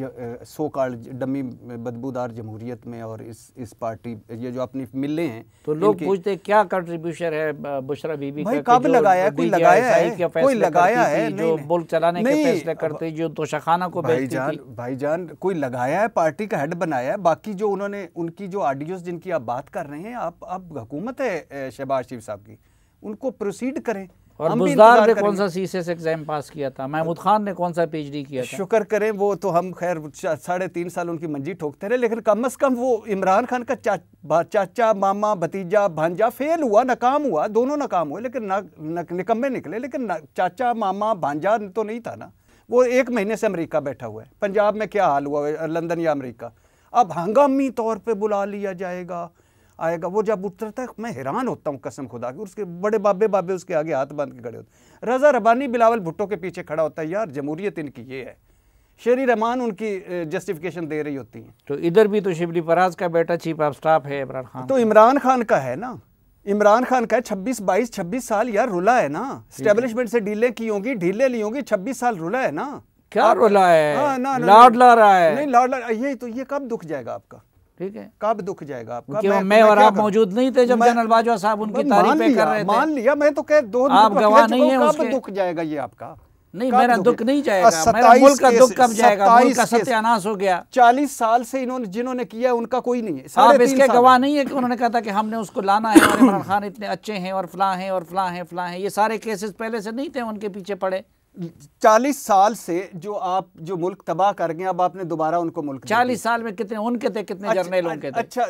सो कॉल्ड डमी बदबूदार जमहूरियत में और इस पार्टी, ये जो अपनी मिले हैं, तो लोग पूछते क्या कंट्रीब्यूशन है बुशरा बीबी का? कब लगाया है? कोई लगाया है? कोई लगाया है? जो मुल्क चलाने के फैसले करते, जो तोशाखाना को बेचती थी। भाईजान कोई लगाया है, पार्टी का हेड बनाया है। बाकी जो उन्होंने उनकी जो ऑडियोज जिनकी आप बात कर रहे हैं, आप हुकूमत है शहबाज शरीफ साहब की, उनको प्रोसीड करें। और बुज़दार ने कौन सा सीसे से एग्जाम पास किया था? महमूद खान ने कौन सा PhD किया था? शुक्र करें, वो तो हम खैर 3.5 साल उनकी मंजी ठोकते रहे, लेकिन कम से कम वो इमरान खान का चाचा, मामा, भतीजा, भांजा फेल हुआ, नाकाम हुआ, दोनों नाकाम हुए, लेकिन निकम्मे निकले। लेकिन चाचा, मामा, भांजा तो नहीं था ना। वो 1 महीने से अमेरिका बैठा हुआ है। पंजाब में क्या हाल हुआ, लंदन या अमेरिका। अब हंगामी तौर पर बुला लिया जाएगा, आएगा। वो जब उतरता है मैं हैरान होता हूँ कसम खुदा की। उसके बड़े बाबे उसके आगे हाथ बांध के खड़े होते। रज़ा रब्बानी बिलावल भुट्टो के पीछे खड़ा होता है, यार जमहूरियत इनकी ये है। शेरी रहमान उनकी जस्टिफिकेशन दे रही होती है। तो इधर भी तो शिबली फराज का बेटा चीफ ऑफ स्टाफ है इमरान खान, तो इमरान खान का है ना, इमरान खान का 26 साल यार रुला है ना। एस्टेब्लिशमेंट से डीलें की होंगी, ढीलें ली होंगी, 26 साल रुला है ना। क्या रुला है? लाड ला रहा है। नहीं लाड, ये कब दुख जाएगा आपका? ठीक है, कब दुख जाएगा आपका? मैं और आप मौजूद नहीं थे जब जनरल बाजवा साहब उनकी तारीफें कर रहे थे। मान लिया, मैं तो कह दो आप गवाह नहीं है कब दुख जाएगा ये आपका? नहीं, मेरा दुख नहीं जाएगा, मेरा मुल्क का दुख कब जाएगा? मुल्क का सत्यानाश हो गया। 40 साल से इन्होंने जिन्होंने किया उनका कोई नहीं है। आप इसके गवाह नहीं है कि उन्होंने कहा था कि हमने उसको लाना है और इमरान खान इतने अच्छे हैं और फलां हैं और फलां हैं फलां हैं। ये सारे केसेस पहले से नहीं थे उनके पीछे पड़े? 40 साल से जो मुल्क तबाह कर गए, अब आपने दोबारा उनको मुल्क 40 साल में कितने उनके थे, कितने जर्नल उनके थे? अच्छा,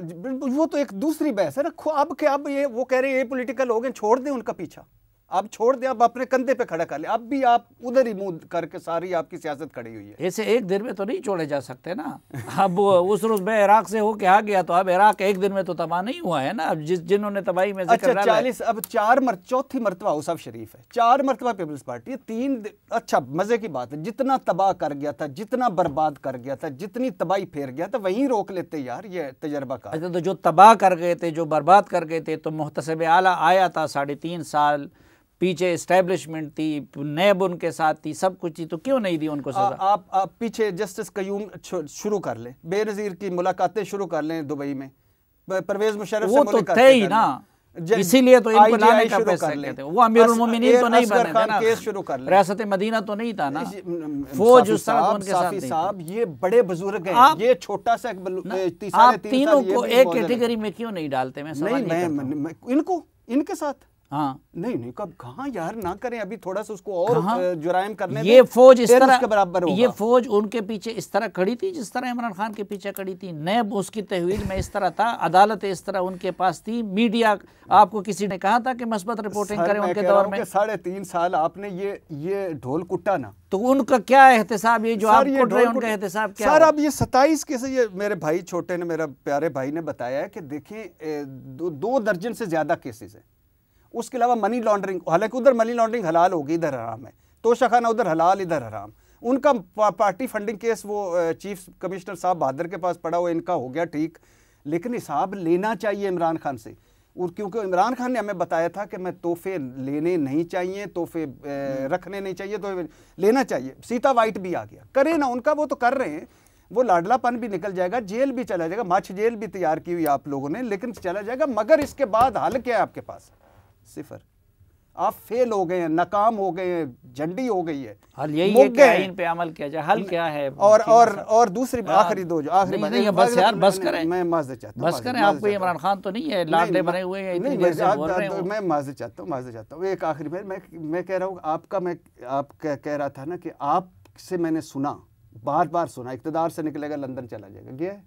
वो तो एक दूसरी बहस है ना। अब ये वो कह रहे हैं ये पॉलिटिकल हो गए, छोड़ दें उनका पीछा, आप छोड़ दें, आप अपने कंधे पे खड़ा कर ले। अब भी आप उधर ही मुंह करके सारी आपकी सियासत खड़ी हुई है। ऐसे एक दिन में तो नहीं छोड़े जा सकते ना। अब उस रोज मैं इराक से होके आ गया, तो अब इराक एक दिन में तो तबाह नहीं हुआ है ना। अब जिन्होंने तबाही में अच्छा 40, अब चौथी मरतबा हाउस ऑफ शरीफ है, 4 मरतबा पीपल्स पार्टी है, 3। अच्छा मजे की बात है, जितना तबाह कर गया था, जितना बर्बाद कर गया था, जितनी तबाही फेर गया था, वहीं रोक लेते यार, ये तजर्बा का। अच्छा, तो जो तबाह कर गए थे, जो बर्बाद कर गए थे, तो मुहतसिब आला आया था 3.5 साल पीछे, इस्टेब्लिशमेंट थी, नैब उनके साथ थी, सब कुछ थी, तो क्यों नहीं दी उनको सजा? आप पीछे जस्टिस कयूम शुरू कर लें, बेनज़ीर की मुलाकातें शुरू कर लें दुबई में, परवेज मुशर्रफ वो तो थे ही ना, इसीलिए तो इनको लाने का फैसला किया था। वो अमीरुल मोमिनीन तो नहीं बने थे ना, केस शुरू कर ले, रियासत मदीना तो नहीं था ना, फौज उस तरह उनके साथ साहब, ये बड़े बुजुर्ग हैं, ये छोटा सा आप तीनों को एक कैटेगरी में क्यों नहीं डालते? मैं सवाल नहीं, इनको इनके साथ हाँ नहीं कब कहाँ यार, ना करें अभी, थोड़ा सा उसको और जुराइम करने ये फौज इस तरह के बराबर होगा। ये फौज उनके पीछे इस तरह खड़ी थी जिस तरह इमरान खान के पीछे खड़ी थी। नैब उसकी तहवील में इस तरह था, अदालत इस तरह उनके पास थी, मीडिया, आपको किसी ने कहा था कि मस्बत रिपोर्टिंग करें उनके दौर में? 3.5 साल आपने ये ढोल कुटा ना, तो उनका क्या एहतसाब, ये जो आप कुट रहे हैं उनका एहतसाब क्या? सर अब ये 27 केस, ये मेरे भाई छोटे ने, मेरा प्यारे भाई ने बताया है कि देखें 2 दर्जन से ज्यादा केसेस है। उसके अलावा मनी लॉन्ड्रिंग, हालांकि उधर मनी लॉन्ड्रिंग हलाल होगी, इधर हराम है, तोशाखाना उधर हलाल, इधर हराम। उनका पार्टी फंडिंग केस वो चीफ कमिश्नर साहब बहादुर के पास पड़ा हुआ, इनका हो गया ठीक, लेकिन हिसाब लेना चाहिए इमरान खान से। और क्योंकि इमरान खान ने हमें बताया था कि मैं तोहफे लेने नहीं चाहिए, तोहफे रखने नहीं चाहिए, तो लेना चाहिए। सीता वाइट भी आ गया, करे ना उनका, वो तो कर रहे हैं, वो लाडलापन भी निकल जाएगा, जेल भी चला जाएगा, मछ जेल भी तैयार की हुई आप लोगों ने, लेकिन चला जाएगा। मगर इसके बाद हल क्या है आपके पास? सिफर। आप फेल हो गए हैं, नाकाम हो गए हैं, झंडी हो गई है। हल यही है कि आइन पे अमल किया जाए। हल क्या है? और दूसरी आखिरी दो जो आखिरी बात, बस यार बस करें, मैं माजरत चाहता हूं, बस करें। आपको इमरान खान तो नहीं है, लाडले बने हुए हैं, इतनी देर से बोल रहे हैं। मैं माजरत चाहता हूं। एक आखिरी मैं कह रहा हूं, आप कह रहा था ना कि आपसे मैंने सुना, बार सुना, इक़्तिदार से निकलेगा लंदन चला जाएगा, गया,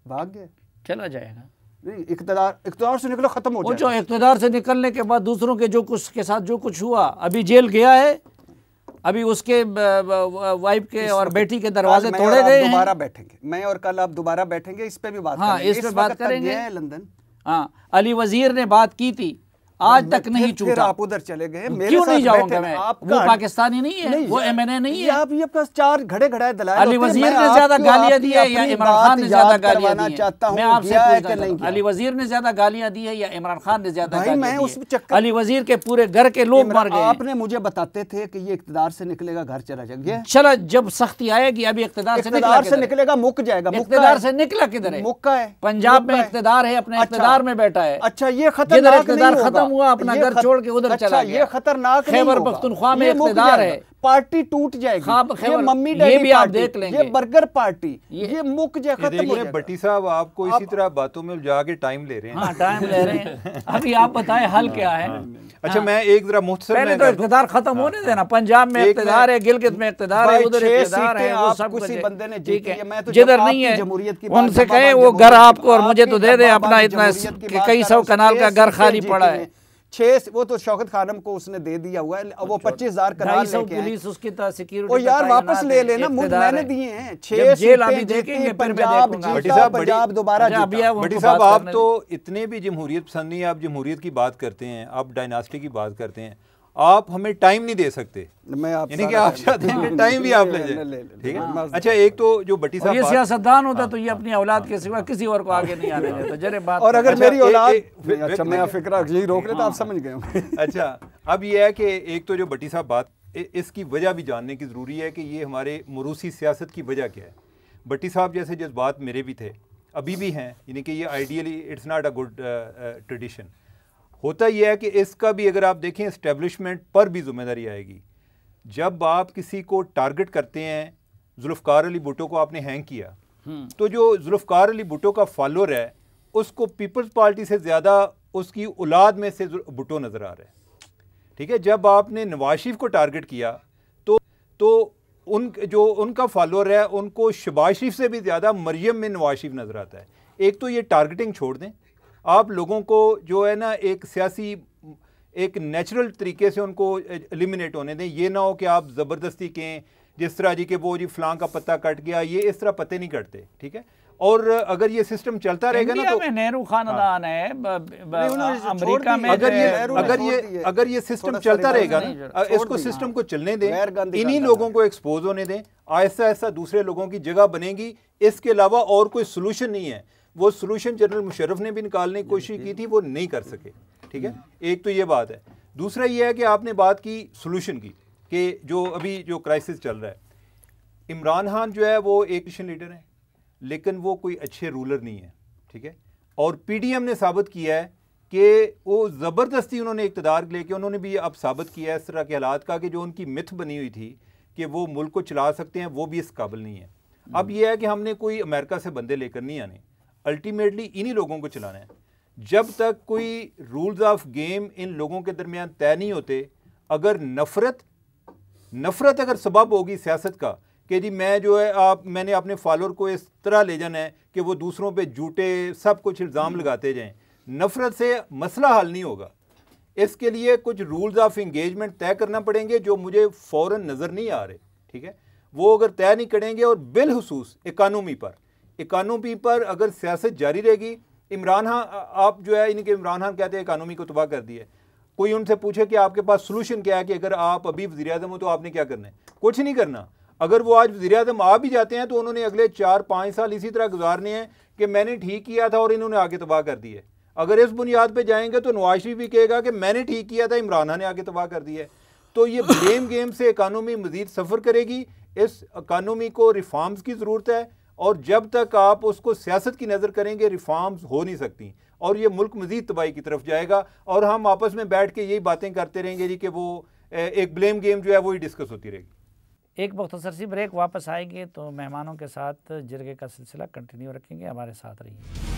भाग गया, चला जाएगा। नहीं, इक़्तिदार से निकला, खत्म हो जाएगा। जो इक़्तिदार से निकलने के बाद दूसरों के साथ जो कुछ हुआ, अभी जेल गया है, अभी उसके वाइफ के और बेटी के दरवाजे तोड़े गए हैं। दोबारा बैठेंगे, मैं और कल आप दोबारा बैठेंगे, इस पे भी बात करेंगे। इस पे बात करेंगे। लंदन, हाँ, अली वजीर ने बात की थी, आज तक नहीं छूटा। आप उधर चले गए, क्यों नहीं जाऊंगा मैं? वो पाकिस्तानी नहीं है, वो MNA नहीं है। आप ये पास 4 घड़े दलाल। अली वजीर ने ज्यादा गालियां दी है या इमरान खान ने ज्यादा गालियां दी है? मैं आपसे पूछता हूं, अली वजीर ने ज्यादा गालियां दी है या इमरान खान ने ज्यादा गालियां दी है? अली वजीर के पूरे घर के लोग मर गए। आपने मुझे बताते थे कि ये इक़्तिदार से निकलेगा, घर चला जाएगा। चला, जब सख्ती आएगी, अभी इक़्तिदार से निकलेगा, मुक जाएगा। इक़्तिदार से निकला किधर है? मुक्का है, पंजाब में इक़्तिदार है, अपने इक़्तिदार में बैठा है। अच्छा, ये खतरनाक इक़्तिदार खत्म हुआ, अपना घर छोड़ के उधर चला गया। ये खतरनाक नहीं खैबर पख्तूनख्वा में इक़्तिदार है, पार्टी टूट जाएगी। ये मम्मी डैडी, ये भी आप देख लेंगे, ये बर्गर पार्टी, ये मुक जाए, खत्म हो जाएगा। भट्टी साहब, आपको इसी तरह बातों में उलझा के टाइम ले रहे हैं। हाँ, टाइम ले रहे हैं। अभी आप बताएं हल क्या है? अच्छा, मैं एक जरा मुख्तसर, पहले तो इक़्तिदार खत्म होने देना। पंजाब में इक़्तिदार है, गिलगित में इक़्तिदार है, उधर इक़्तिदार है, वो सब कुछ है। जिधर नहीं है उनसे कहें वो घर आपको और मुझे तो दे दे अपना, इतना कई 100 कनाल का घर खाली पड़ा है। 6 वो तो शौकत खानम को उसने दे दिया हुआ है, वो 25,000 कनाल लेके पुलिस उसकी सिक्योरिटी, ओ यार वापस ले लेना, मैंने दिए हैं 6 जेल। अभी देखेंगे पंजाब दोबारा। भट्टी साहब, आप तो इतने भी जमहूरियत पसंद नहीं, आप जमहूरियत की बात करते हैं, आप डायनास्टी की बात करते हैं, आप हमें टाइम नहीं दे सकते। यानी कि आप चाहते हैं कि टाइम भी आप ले जाए, ठीक है? अच्छा, एक तो जो भट्टी साहब, ये सियासतदान होता तो ये अपनी औलाद के सिवा किसी और को आगे नहीं आने देता। जरे बात, और अगर मेरी औलाद, अच्छा मैं फिक्रा यही रोक लेता, आप समझ गए। अच्छा, अब ये है कि एक तो जो भट्टी साहब बात, इसकी वजह भी जानने की ज़रूरी है कि ये हमारे मुरूसी सियासत की वजह क्या है। भट्टी साहब जैसे जज्बात मेरे भी थे, अभी भी हैं, यानी कि ये ideally it's not a good tradition. होता यह है कि इसका भी अगर आप देखें, इस्टेब्लिशमेंट पर भी जिम्मेदारी आएगी। जब आप किसी को टारगेट करते हैं, जुल्फ़कार अली भुट्टो को आपने हैंग किया, तो जो जुल्फ़कार अली भुट्टो का फॉलोअर है, उसको पीपल्स पार्टी से ज़्यादा उसकी औलाद में से भुट्टो नज़र आ रहा है। ठीक है। जब आपने नवाज शरीफ को टारगेट किया तो उनका फॉलोअर है, उनको शहबाज शरीफ से भी ज़्यादा मरियम में नवाज शरीफ नज़र आता है। एक तो ये टारगेटिंग छोड़ दें, आप लोगों को जो है ना एक सियासी एक नेचुरल तरीके से उनको एलिमिनेट होने दें। ये ना हो कि आप ज़बरदस्ती कहें जिस तरह जी कि वो जी फलां का पत्ता कट गया, ये इस तरह पत्ते नहीं कटते, ठीक है। और अगर ये सिस्टम चलता रहेगा ना तो नेहरू खानदान है, अमेरिका में अगर ये सिस्टम चलता रहेगा ना, इसको सिस्टम को चलने दें, इन्हीं लोगों को एक्सपोज होने दें, आहिस्ता आहिस्ता दूसरे लोगों की जगह बनेगी। इसके अलावा और कोई सोल्यूशन नहीं है। वो सोल्यूशन जनरल मुशर्रफ ने भी निकालने की कोशिश की थी, वो नहीं कर सके, ठीक है। एक तो ये बात है। दूसरा ये है कि आपने बात की सोल्यूशन की कि जो अभी जो क्राइसिस चल रहा है, इमरान खान जो है वो एक लीडर है लेकिन वो कोई अच्छे रूलर नहीं है, ठीक है। और पीडीएम ने साबित किया है कि वो ज़बरदस्ती उन्होंने इक़्तिदार लेके उन्होंने भी अब साबित किया है इस तरह के हालात का कि जो उनकी मिथ बनी हुई थी कि वो मुल्क को चला सकते हैं, वो भी इस काबिल नहीं है। अब यह है कि हमने कोई अमेरिका से बंदे लेकर नहीं आने, अल्टीमेटली इन्हीं लोगों को चलाना है। जब तक कोई रूल्स ऑफ गेम इन लोगों के दरमियान तय नहीं होते, अगर नफ़रत अगर सबब होगी सियासत का कि जी मैं जो है मैंने अपने फॉलोअर को इस तरह ले जाना है कि वो दूसरों पे झूठे सब कुछ इल्ज़ाम लगाते जाएं, नफ़रत से मसला हल नहीं होगा। इसके लिए कुछ रूल्स ऑफ इंगेजमेंट तय करना पड़ेंगे जो मुझे फ़ौरन नज़र नहीं आ रहे, ठीक है। वो अगर तय नहीं करेंगे और बिलखुसूस इकानमी पर अगर सियासत जारी रहेगी, इमरान खान आप जो है इनके इमरान खान कहते हैं इकानमी को तबाह कर दिया। कोई उनसे पूछे कि आपके पास सोल्यूशन क्या है कि अगर आप अभी वज़ीर-ए-आज़म हो तो आपने क्या करना है? कुछ नहीं करना। अगर वो आज वज़ीर-ए-आज़म आ भी जाते हैं तो उन्होंने अगले 4-5 साल इसी तरह गुजारने हैं कि मैंने ठीक किया था और इन्होंने आगे तबाह कर दिया। अगर इस बुनियाद पे जाएंगे तो नवाज शरीफ भी कहेगा कि मैंने ठीक किया था, इमरान खान ने आगे तबाह कर दिया। तो ये ब्लेम गेम से इकानमी मज़ीद सफ़र करेगी। इस इकानमी को रिफॉर्म्स की ज़रूरत है और जब तक आप उसको सियासत की नज़र करेंगे रिफॉर्म्स हो नहीं सकती और ये मुल्क मज़ीद तबाही की तरफ जाएगा। और हम आपस में बैठ के यही बातें करते रहेंगे जी कि वो एक ब्लेम गेम जो है वही डिस्कस होती रहेगी। एक मुख्तसर सी ब्रेक, वापस आएंगे तो मेहमानों के साथ जिरगे का सिलसिला कंटिन्यू रखेंगे। हमारे साथ रहिए।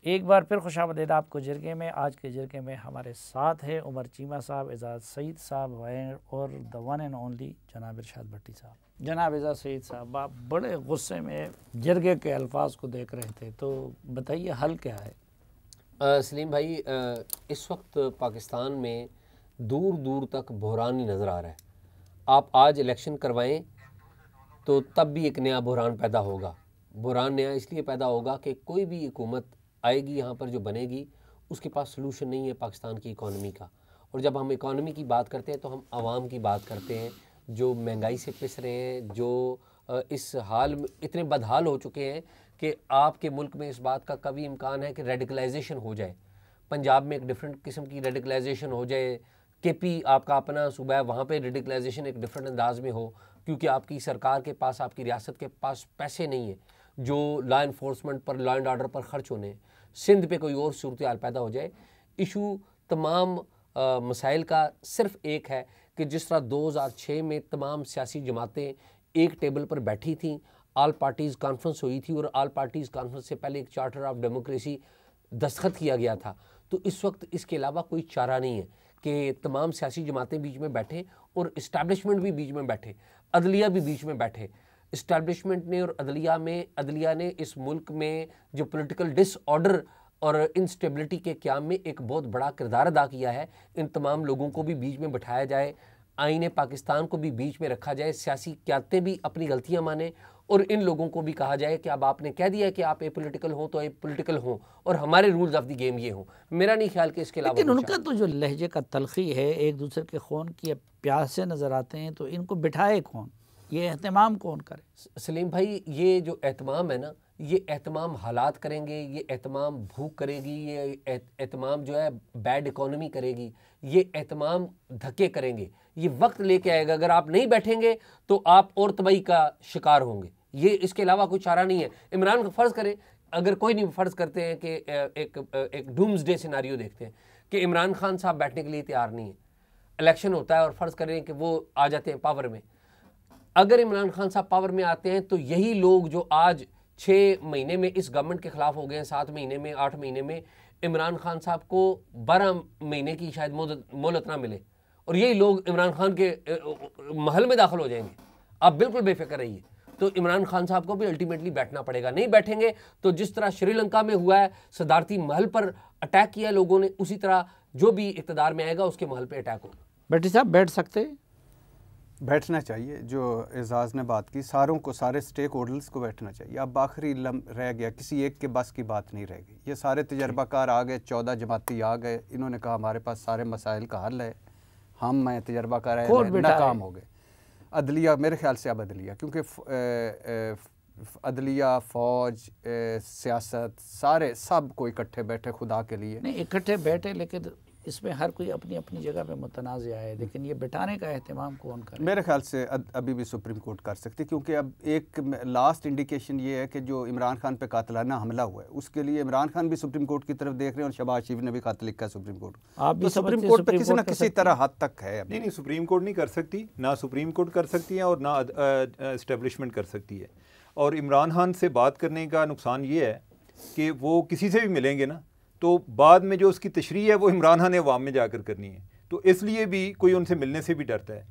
एक बार फिर खुशामदीद आपको जिरगे में। आज के जिरगे में हमारे साथ है उमर चीमा साहब, एजाज सईद साहब और द वन एंड ओनली जनाब इरशाद भट्टी साहब। जनाब एजाज सईद साहब, आप बड़े गुस्से में जिरगे के अल्फाज को देख रहे थे, तो बताइए हल क्या है? सलीम भाई, इस वक्त पाकिस्तान में दूर दूर तक बहरान ही नज़र आ रहा है। आप आज इलेक्शन करवाएं तो तब भी एक नया बहरान पैदा होगा। बहरान नया इसलिए पैदा होगा कि कोई भी हुकूमत आएगी यहाँ पर जो बनेगी उसके पास सलूशन नहीं है पाकिस्तान की इकॉनमी का। और जब हम इकॉनमी की बात करते हैं तो हम आवाम की बात करते हैं जो महंगाई से पिस रहे हैं, जो इस हाल में इतने बदहाल हो चुके हैं कि आपके मुल्क में इस बात का कभी इम्कान है कि रेडिकलाइजेशन हो जाए। पंजाब में एक डिफरेंट किस्म की रेडिकलाइजेशन हो जाए, केपी आपका अपना सूबा है, वहाँ पे रेडिकलाइजेशन एक डिफरेंट अंदाज में हो, क्योंकि आपकी सरकार के पास, आपकी रियासत के पास पैसे नहीं है जो लॉ इन्फोर्समेंट पर, लॉ एंड ऑर्डर पर खर्च होने हैं। सिंध पे कोई और सूरत हाल पैदा हो जाए। इशू तमाम मसाइल का सिर्फ एक है कि जिस तरह 2006 में तमाम सियासी जमातें एक टेबल पर बैठी थीं, आल पार्टीज़ कॉन्फ्रेंस हुई थी और आल पार्टीज़ कॉन्फ्रेंस से पहले एक चार्टर ऑफ डेमोक्रेसी दस्तखत किया गया था, तो इस वक्त इसके अलावा कोई चारा नहीं है कि तमाम सियासी जमातें बीच में बैठे और इस्टेब्लिशमेंट भी बीच में बैठे, अदलिया भी बीच में बैठे। इस्टेब्लिशमेंट ने और अदलिया ने इस मुल्क में जो पॉलिटिकल डिसऑर्डर और इंस्टेबिलिटी के क़याम में एक बहुत बड़ा किरदार अदा किया है। इन तमाम लोगों को भी बीच में बिठाया जाए, आईने पाकिस्तान को भी बीच में रखा जाए, सियासी क़यादतें भी अपनी गलतियां माने और इन लोगों को भी कहा जाए कि अब आपने कह दिया कि आप ए पोलिटिकल हो तो ए पोलिटिकल हो और हमारे रूल्स ऑफ द गेम ये हो। मेरा नहीं ख्याल कि इसके अलावा लेकिन उनका तो जो लहजे का तलखी है, एक दूसरे के खून की प्यासे नज़र आते हैं, तो इनको बिठाए कौन, ये एहतमाम कौन करे? सलीम भाई, ये जो एहतमाम है ना, ये एहतमाम हालात करेंगे, ये एहतमाम भूख करेगी, ये एहतमाम जो है बैड इकोनॉमी करेगी, ये एहतमाम धक्के करेंगे, ये वक्त लेके आएगा। अगर आप नहीं बैठेंगे तो आप और तबाही का शिकार होंगे। ये इसके अलावा कोई चारा नहीं है। इमरान को फ़र्ज़ करें, अगर कोई नहीं फ़र्ज़ करते हैं कि एक डूम्सडे सिनारियो देखते हैं कि इमरान खान साहब बैठने के लिए तैयार नहीं है, इलेक्शन होता है और फ़र्ज़ करें कि वो आ जाते हैं पावर में। अगर इमरान खान साहब पावर में आते हैं तो यही लोग जो आज 6 महीने में इस गवर्नमेंट के ख़िलाफ़ हो गए हैं, 7 महीने में, 8 महीने में इमरान खान साहब को 12 महीने की शायद मोहलत ना मिले और यही लोग इमरान खान के महल में दाखिल हो जाएंगे। आप बिल्कुल बेफिक्र रहिए। तो इमरान खान साहब को भी अल्टीमेटली बैठना पड़ेगा। नहीं बैठेंगे तो जिस तरह श्रीलंका में हुआ है, सदारती महल पर अटैक किया लोगों ने, उसी तरह जो भी इक़्तिदार में आएगा उसके महल पर अटैक होगा। भट्टी साहब बैठ सकते? बैठना चाहिए। जो एजाज़ ने बात की, सारों को, सारे स्टेक होल्डर्स को बैठना चाहिए। अब आखिरी रह गया, किसी एक के बस की बात नहीं रह गई। ये सारे तजर्बाकार आ गए, 14 जमाती आ गए, इन्होंने कहा हमारे पास सारे मसाइल का हल है, हम मैं तजर्बाकार है, नाकाम हो गए। अदलिया, मेरे ख्याल से अब अदलिया, क्योंकि अदलिया, फ़ौज, सियासत, सारे सब को इकट्ठे बैठे खुदा के लिए। नहीं इकट्ठे बैठे, लेकिन इसमें हर कोई अपनी अपनी जगह पे मुतनाज़ है, लेकिन ये बिठाने का एहतमाम कौन करे? मेरे ख्याल से अभी भी सुप्रीम कोर्ट कर सकती, क्योंकि अब एक लास्ट इंडिकेशन ये है कि जो इमरान खान पे कातिलाना हमला हुआ है उसके लिए इमरान खान भी सुप्रीम कोर्ट की तरफ देख रहे हैं और शहबाज शरीफ ने भी खत लिखा है सुप्रीम कोर्ट। आप भी तो सुप्रीम कोर्ट पे किसी न किसी तरह हद तक है। नहीं, सुप्रीम कोर्ट नहीं कर सकती, ना सुप्रीम कोर्ट कर सकती है और ना इस्टेब्लिशमेंट कर सकती है। और इमरान खान से बात करने का नुकसान ये है कि वो किसी से भी मिलेंगे ना, तो बाद में जो उसकी तशरीह है वो इमरान खान ने अवाम में जाकर करनी है, तो इसलिए भी कोई उनसे मिलने से भी डरता है।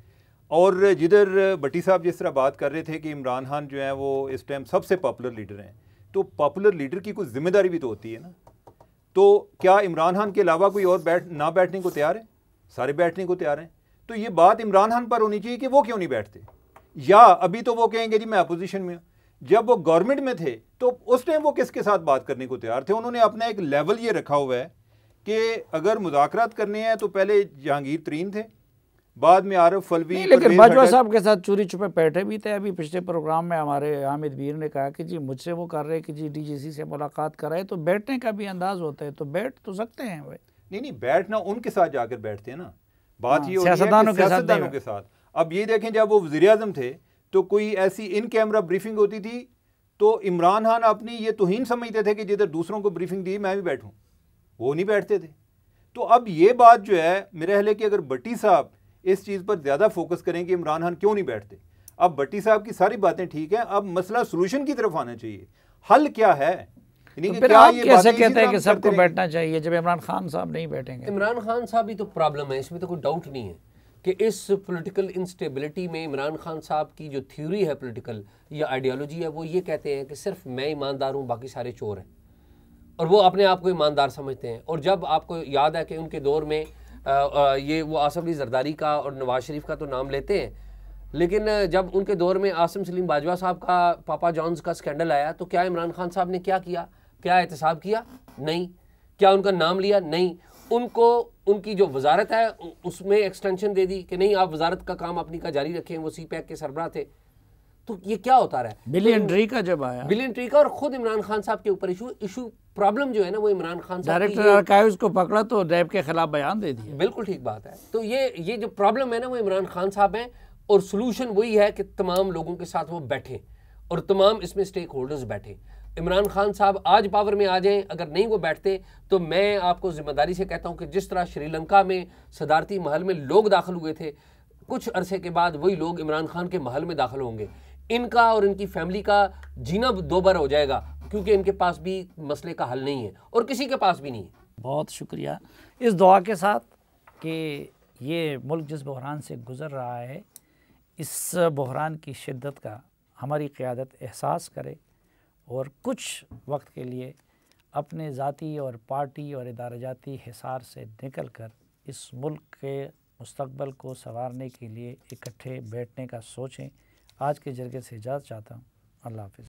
और जिधर भट्टी साहब जिस तरह बात कर रहे थे कि इमरान खान जो है वो इस टाइम सबसे पॉपुलर लीडर हैं, तो पॉपुलर लीडर की कुछ जिम्मेदारी भी तो होती है ना। तो क्या इमरान खान के अलावा कोई और ना बैठने को तैयार है? सारे बैठने को तैयार हैं। तो ये बात इमरान खान पर होनी चाहिए कि वो क्यों नहीं बैठते। या अभी तो वो कहेंगे जी मैं अपोजिशन में हूँ, जब वो गवर्नमेंट में थे तो उस टाइम वो किसके साथ बात करने को तैयार थे? उन्होंने अपना एक लेवल ये रखा हुआ है कि अगर मुज़ाकरात करने हैं तो पहले जहांगीर तरीन थे, बाद में आरिफ अलवी, लेकिन बाजवा साहब के साथ चोरी छुपे बैठे भी थे। अभी पिछले प्रोग्राम में हमारे हामिद मीर ने कहा कि जी मुझसे वो कर रहे कि जी डीजीसी से मुलाकात कराए, तो बैठने का भी अंदाज होता है, तो बैठ तो सकते हैं भाई। नहीं, बैठना उनके साथ जाकर बैठते हैं ना। बात ये सियासतदानों के साथ। अब ये देखें, जब वो वज़ीर आज़म थे तो कोई ऐसी इन कैमरा ब्रीफिंग होती थी तो इमरान खान अपनी ये तौहीन समझते थे कि जिधर दूसरों को ब्रीफिंग दी मैं भी बैठूं, वो नहीं बैठते थे। तो अब ये बात जो है, मेरे ख्याल है कि अगर भट्टी साहब इस चीज़ पर ज़्यादा फोकस करें कि इमरान खान क्यों नहीं बैठते। अब भट्टी साहब की सारी बातें ठीक हैं, अब मसला सोल्यूशन की तरफ आना चाहिए, हल क्या है। तो फिर आप कैसे कहते हैं कि सबको बैठना चाहिए जब इमरान खान साहब नहीं बैठेंगे? इमरान खान साहब ही तो प्रॉब्लम है, इसमें तो कोई डाउट नहीं है कि इस पॉलिटिकल इंस्टेबिलिटी में इमरान खान साहब की जो थ्योरी है पॉलिटिकल या आइडियोलॉजी है, वो ये कहते हैं कि सिर्फ मैं ईमानदार हूँ, बाकी सारे चोर हैं, और वो अपने आप को ईमानदार समझते हैं। और जब आपको याद है कि उनके दौर में ये वो आसिफ अली जरदारी का और नवाज शरीफ का तो नाम लेते हैं, लेकिन जब उनके दौर में आसिम सलीम बाजवा साहब का पापा जॉन्स का स्कैंडल आया तो क्या इमरान खान साहब ने क्या किया? क्या एहतसाब किया? नहीं। क्या उनका नाम लिया? नहीं। उनको उनकी जो वजारत है उसमें एक्सटेंशन दे दी कि नहीं आप वजारत का काम अपनी का जारी रखें, वो CPAC के सरबराह थे। तो ये क्या होता रहा है? बिलियन ट्री का जब आया, बिलियन ट्री का, और खुद इमरान खान साहब के ऊपर इशू प्रॉब्लम जो है ना वो इमरान खान साहब, डायरेक्टर आर्काइव्स को पकड़ा तो रैब के खिलाफ बयान दे दिया। बिल्कुल ठीक बात है। तो ये जो प्रॉब्लम है ना वो इमरान खान साहब हैं, और सोल्यूशन वही है कि तमाम लोगों के साथ वो बैठे और तमाम इसमें स्टेक होल्डर्स बैठे। इमरान खान साहब आज पावर में आ जाएं, अगर नहीं वो बैठते तो मैं आपको जिम्मेदारी से कहता हूं कि जिस तरह श्रीलंका में सदारती महल में लोग दाखिल हुए थे, कुछ अरसे के बाद वही लोग इमरान खान के महल में दाखिल होंगे। इनका और इनकी फैमिली का जीना दोबारा हो जाएगा, क्योंकि इनके पास भी मसले का हल नहीं है और किसी के पास भी नहीं है। बहुत शुक्रिया इस दुआ के साथ कि ये मुल्क जिस बहरान से गुज़र रहा है, इस बहरान की शिद्दत का हमारी क़यादत एहसास करे और कुछ वक्त के लिए अपने ज़ाती और पार्टी और इदारजाती हिसार से निकल कर इस मुल्क के मुस्तक़बल को संवारने के लिए इकट्ठे बैठने का सोचें। आज के जरगे से इजाज़त चाहता हूँ। अल्लाह हाफ़िज़।